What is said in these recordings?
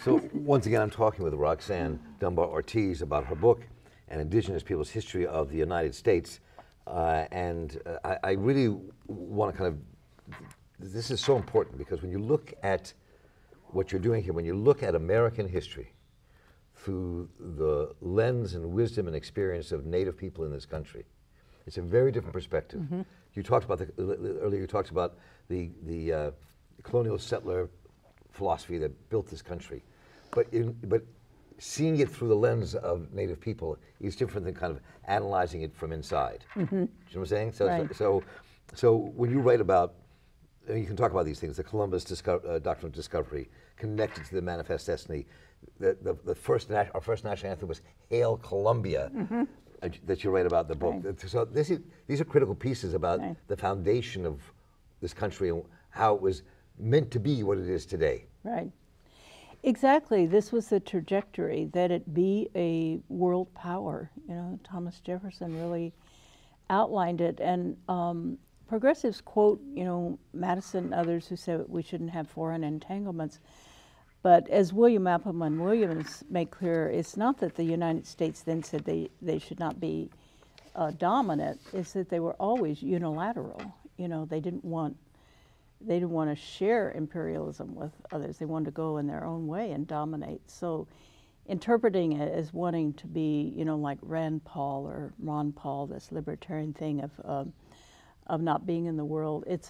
So once again, I'm talking with Roxanne Dunbar-Ortiz about her book, An Indigenous Peoples History of the United States. I really want to kind of, this is so important because when you look at what you're doing here, when you look at American history through the lens and wisdom and experience of Native people in this country, it's a very different perspective. Mm-hmm. You talked about earlier. You talked about the colonial settler philosophy that built this country, but seeing it through the lens of Native people is different than kind of analyzing it from inside. Mm-hmm. Do you know what I'm saying? So, right. so when you write about, you can talk about these things, the Columbus doctrine of discovery connected to the manifest destiny. Our first national anthem was "Hail Columbia." Mm-hmm. That you write about in the book. Right. So these are critical pieces about right. the foundation of this country and how it was meant to be what it is today. Right. Exactly. This was the trajectory, that it be a world power. You know, Thomas Jefferson really outlined it. And progressives quote, you know, Madison and others who said we shouldn't have foreign entanglements. But as William Appleman Williams made clear, it's not that the United States then said they should not be dominant. It's that they were always unilateral. You know, they didn't want to share imperialism with others. They wanted to go in their own way and dominate. So, interpreting it as wanting to be, you know, like Rand Paul or Ron Paul, this libertarian thing of not being in the world, it's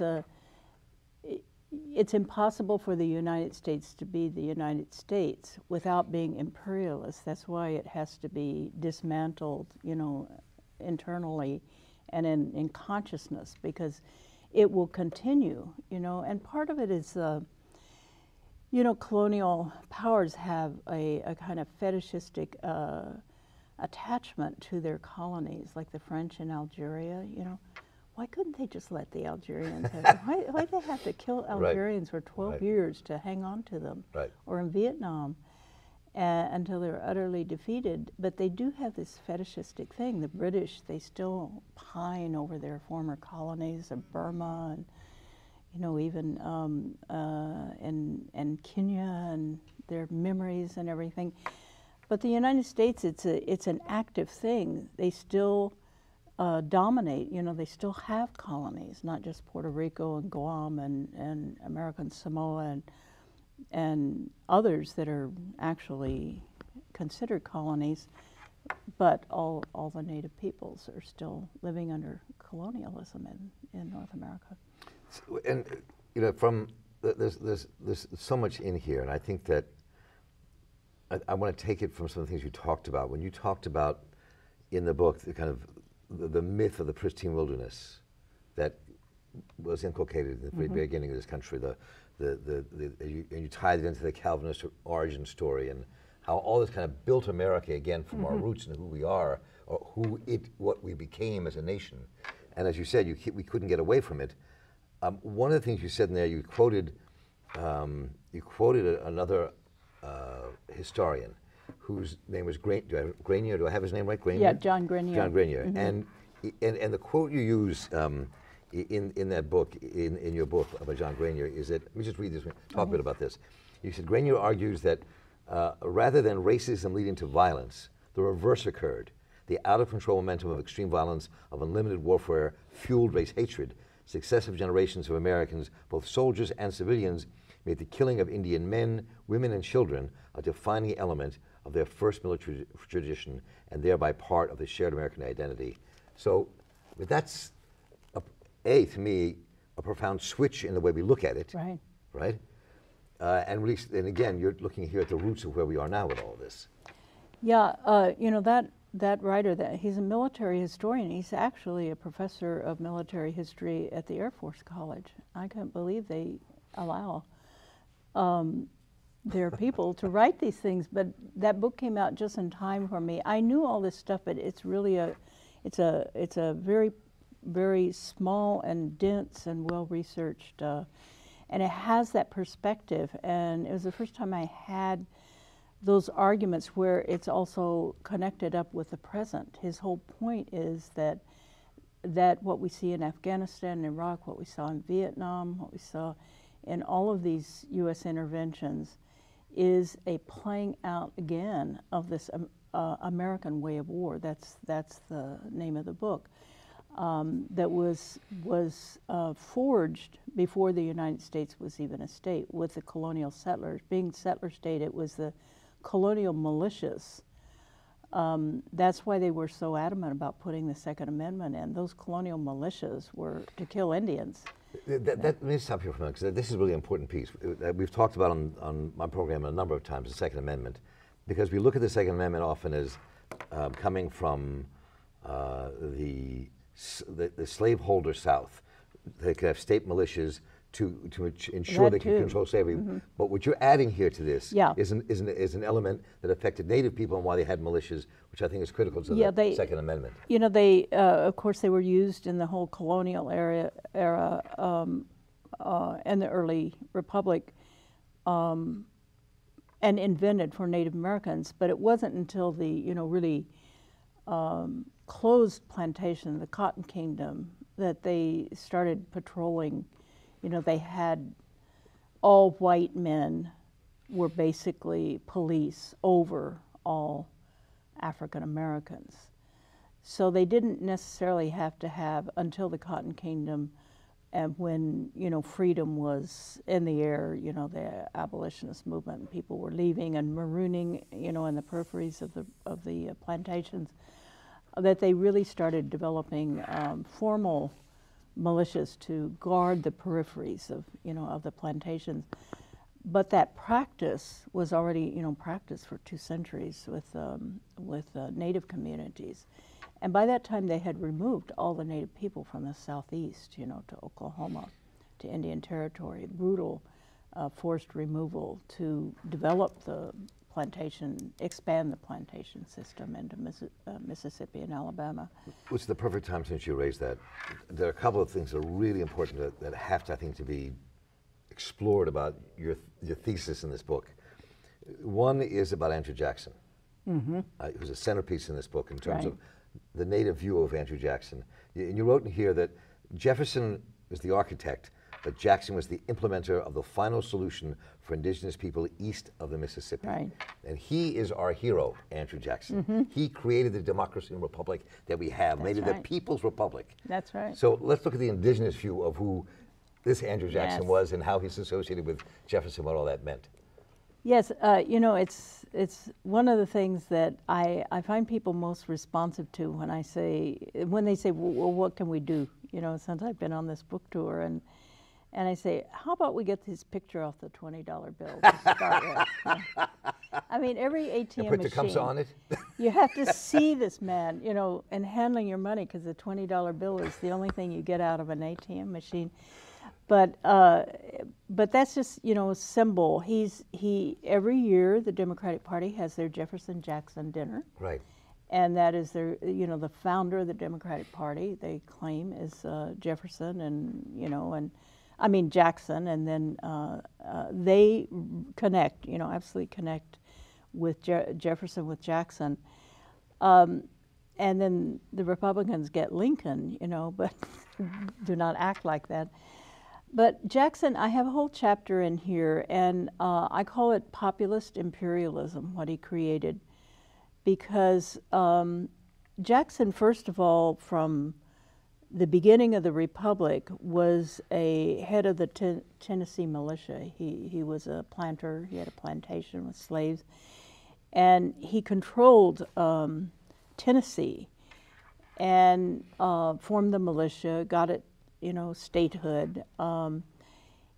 impossible for the United States to be the United States without being imperialist. That's why it has to be dismantled, you know, internally and in consciousness, because it will continue, you know. And part of it is, you know, colonial powers have a kind of fetishistic attachment to their colonies, like the French in Algeria, you know. Why couldn't they just let the Algerians have why they have to kill Algerians right. for 12 right. years to hang on to them? Right. Or in Vietnam until they were utterly defeated. But they do have this fetishistic thing. The British, they still pine over their former colonies of Burma and, you know, even and Kenya and their memories and everything. But the United States, it's an active thing. They still dominate, you know, they still have colonies, not just Puerto Rico and Guam and American Samoa and others that are actually considered colonies, but all the native peoples are still living under colonialism in North America. So, and, you know, there's so much in here, and I think that I want to take it from some of the things you talked about. When you talked about in the book the kind of the myth of the pristine wilderness that was inculcated in the very mm-hmm. beginning of this country, and you tied it into the Calvinist origin story and how all this kind of built America again from mm-hmm. our roots and who we are, or what we became as a nation. And as you said, we couldn't get away from it. One of the things you said in there, you quoted another historian whose name was Grenier. Do I have his name right? Grenier? Yeah, John Grenier. John Grenier. Mm-hmm. And the quote you use in that book, in your book about John Grenier, is that, let me just read this, talk a bit about this. You said, Grenier argues that rather than racism leading to violence, the reverse occurred. The out-of-control momentum of extreme violence, of unlimited warfare, fueled race hatred. Successive generations of Americans, both soldiers and civilians, made the killing of Indian men, women, and children a defining element of their first military tradition, and thereby part of the shared American identity. So that's, to me, a profound switch in the way we look at it. Right. Right? And again, you're looking here at the roots of where we are now with all of this. Yeah, you know, that writer, he's a military historian. He's actually a professor of military history at the Air Force College. I can't believe they allow their people to write these things, but that book came out just in time for me. I knew all this stuff, but it's really it's a very, very small and dense and well-researched, and it has that perspective. And it was the first time I had those arguments where it's also connected up with the present. His whole point is that what we see in Afghanistan and Iraq, what we saw in Vietnam, what we saw in all of these U.S. interventions, is a playing out again of this American way of war. That's the name of the book. That was forged before the United States was even a state with the colonial settlers. Being settler state, it was the colonial militias. That's why they were so adamant about putting the Second Amendment in. Those colonial militias were to kill Indians. Let me stop here for a minute, because this is a really important piece. We've talked about on my program a number of times, the Second Amendment, because we look at the Second Amendment often as coming from the slaveholder South. They could have state militias to ensure they can control slavery. But what you're adding here to this is an element that affected Native people and why they had militias, which I think is critical to the Second Amendment. You know, they of course they were used in the whole colonial era and the early Republic, and invented for Native Americans. But it wasn't until the really closed plantation, the Cotton Kingdom, that they started patrolling. You know, they had all white men were basically police over all African Americans. So they didn't necessarily have to have, until the Cotton Kingdom, and when, freedom was in the air, the abolitionist movement, and people were leaving and marooning, in the peripheries of the plantations, that they really started developing formal militias to guard the peripheries of the plantations. But that practice was already practiced for 2 centuries with Native communities, and by that time they had removed all the Native people from the southeast, to Oklahoma, to Indian Territory. Brutal forced removal to develop the plantation, expand the plantation system into Mississippi and Alabama. Which is the perfect time, since you raised that. There are a couple of things that are really important that have to, I think, to be explored about your thesis in this book. One is about Andrew Jackson, who's a centerpiece in this book in terms of the Native view of Andrew Jackson. And you wrote in here that Jefferson was the architect, but Jackson was the implementer of the final solution for indigenous people east of the Mississippi. Right. And he is our hero, Andrew Jackson. He created the democracy and republic that we have, made it the People's Republic. That's right. So let's look at the indigenous view of who this Andrew Jackson was and how he's associated with Jefferson, what all that meant. Yes, it's one of the things that I find people most responsive to when they say, well, what can we do? Since I've been on this book tour, and I say, how about we get this picture off the $20 bill to start with? I mean, every ATM and put machine, Tecumseh on it? You have to see this man, and handling your money, because the $20 bill is the only thing you get out of an ATM machine. But that's just a symbol. Every year the Democratic Party has their Jefferson-Jackson dinner. Right. And that is their the founder of the Democratic Party, they claim, is Jefferson, and Jackson, and then they connect, absolutely connect with Jefferson with Jackson. And then the Republicans get Lincoln, but do not act like that. But Jackson, I have a whole chapter in here, and I call it Populist Imperialism, what he created, because Jackson, first of all, from the beginning of the Republic, was a head of the Tennessee militia. He was a planter. He had a plantation with slaves, and he controlled Tennessee and formed the militia, got it statehood.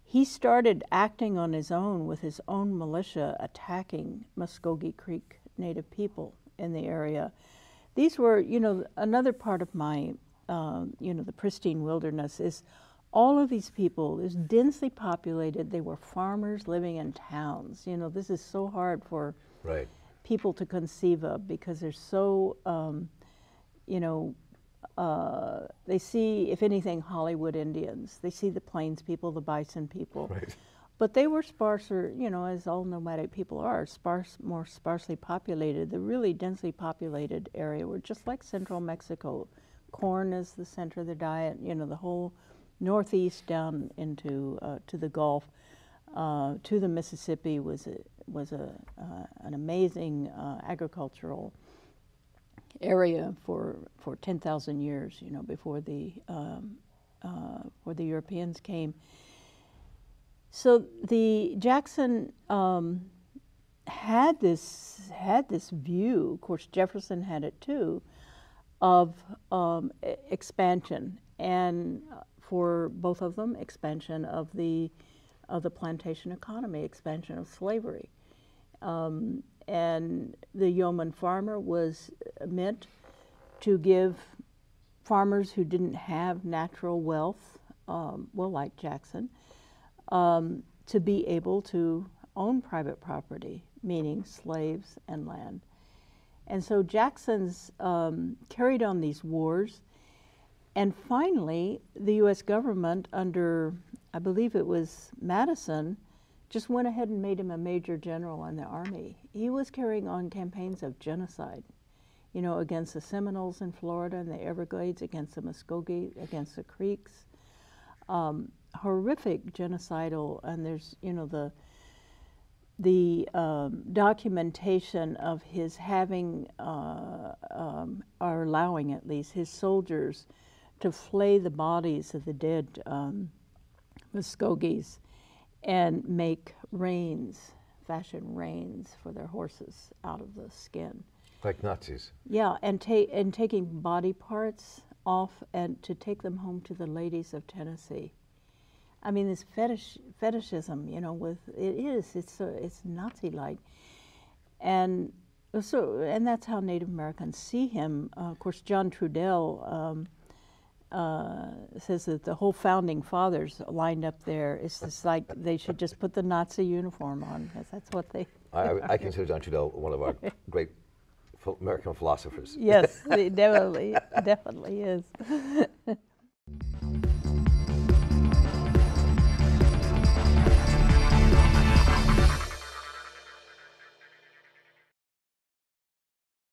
He started acting on his own with his own militia, attacking Muskogee Creek Native people in the area. These were, another part of my, the Pristine Wilderness is all of these people is densely populated. They were farmers living in towns. This is so hard for people to conceive of, because they're so, they see, if anything, Hollywood Indians. They see the Plains people, the Bison people. Right. But they were sparser, as all nomadic people are, more sparsely populated. The really densely populated area were just like central Mexico. Corn is the center of the diet, the whole northeast down into to the Gulf. to the Mississippi was an amazing agricultural area for 10,000 years, you know, before the Europeans came. So the Jackson had this view. Of course, Jefferson had it too, of expansion, and for both of them, expansion of the plantation economy, expansion of slavery. And the yeoman farmer was meant to give farmers who didn't have natural wealth, well, like Jackson, to be able to own private property, meaning slaves and land. And so Jackson's carried on these wars, and finally the U.S. government under, I believe it was Madison, just went ahead and made him a major general in the army. He was carrying on campaigns of genocide, you know, against the Seminoles in Florida and the Everglades, against the Muskogee, against the Creeks. Horrific genocidal, and there's, you know, the documentation of his having, or allowing at least, his soldiers to flay the bodies of the dead Muskogees and make reins, fashion reins for their horses out of the skin. Like Nazis. Yeah, and taking body parts off and to take them home to the ladies of Tennessee. I mean, this fetishism, you know, it's Nazi-like, and that's how Native Americans see him. Of course, John Trudell says that the whole founding fathers lined up there. It's just like they should just put the Nazi uniform on, because that's what they. I consider John Trudell one of our great American philosophers. Yes, he definitely is.